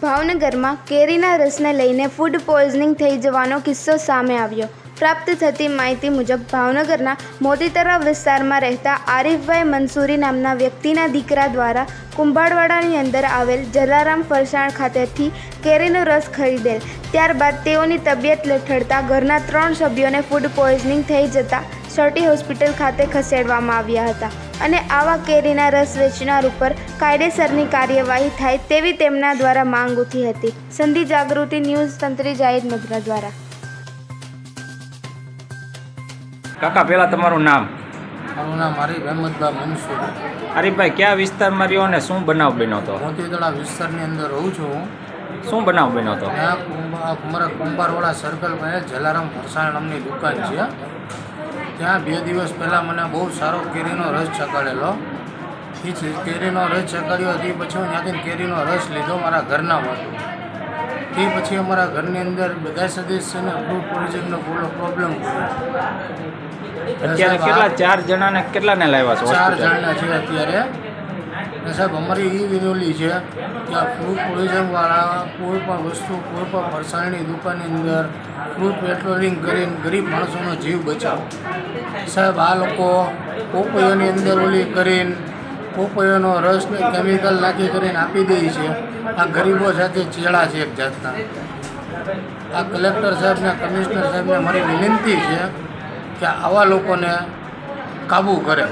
ભાવનગરમાં કેરીના રસને લઈને ફૂડ પોઈઝનિંગ થઈ જવાનો કિસ્સો સામે આવ્યો। પ્રાપ્ત થતી માહિતી મુજબ ભાવનગરના મોતીતરા વિસ્તારમાં રહેતા આરીફભાઈ મંસૂરી નામના વ્યક્તિના દીકરા દ્વારા કુંભારવાડાની અંદર આવેલ જલારામ ફરસાણ ખાતેથી કેરીનો રસ ખરીદેલ। ત્યારબાદ તેઓની તબિયત લથડતા ઘરના 3 સભ્યોને ફૂડ પોઈઝનિંગ થઈ જતાં સર્ટી હોસ્પિટલ ખાતે ખસેડવામાં આવ્યા હતા અને આવા કેરીના રસ વેચનાર ઉપર કાયદેસરની કાર્યવાહી થાય તેવી તેમના દ્વારા માંગ ઉઠી હતી। સંધિ જાગૃતિ ન્યૂઝ તંત્રી જાહિદ મદ્રા દ્વારા। કાકા પહેલાં તમારું નામ? મારું નામ આરીફ અહેમદભાઈ મંસૂરી। આરીફભાઈ કયા વિસ્તારમાં રહ્યો અને શું બનાવ બન્યો હતો? મોતીતળા વિસ્તારની અંદર રહું છું હું। શું બનાવ બન્યો હતો? ત્યાં અમારા કુંભારવાડા સર્કલ પાસે જલારામ ફરસાણ નામની દુકાન છે। ત્યાં 2 દિવસ પહેલાં મને બહુ સારો કેરીનો રસ ચગાડેલો। એ કેરીનો રસ ચગાડ્યો હતી પછી હું ત્યાંથી કેરીનો રસ લીધો મારા ઘરના માટે। તે પછી અમારા ઘરની અંદર બધા સદસ્યને ફૂડ પોઈઝનનો પ્રોબ્લેમ અત્યારે કેટલા 4 જણાને કેટલાને લાવ્યા છો? 4 જણના છે અત્યારે। સાહેબ અમારી એ વિનોલી છે કે આ ફૂડ પોઈઝનવાળા કોઈ પણ વસ્તુ કોઈ પણ ફરસાણની દુકાનની અંદર ફૂડ પેટ્રોલિંગ કરીને ગરીબ માણસોનો જીવ બચાવો। સાહેબ આ લોકો પોપૈયાની અંદર ઓલી કરીને પોપૈયાનો રસને કેમિકલ નાખી કરીને આપી દે છે। આ ગરીબો સાથે ચેડા છે એક જાતના। આ કલેક્ટર સાહેબને કમિશનર સાહેબને મારી વિનંતી છે કે આવા લોકોને કાબૂ કરે।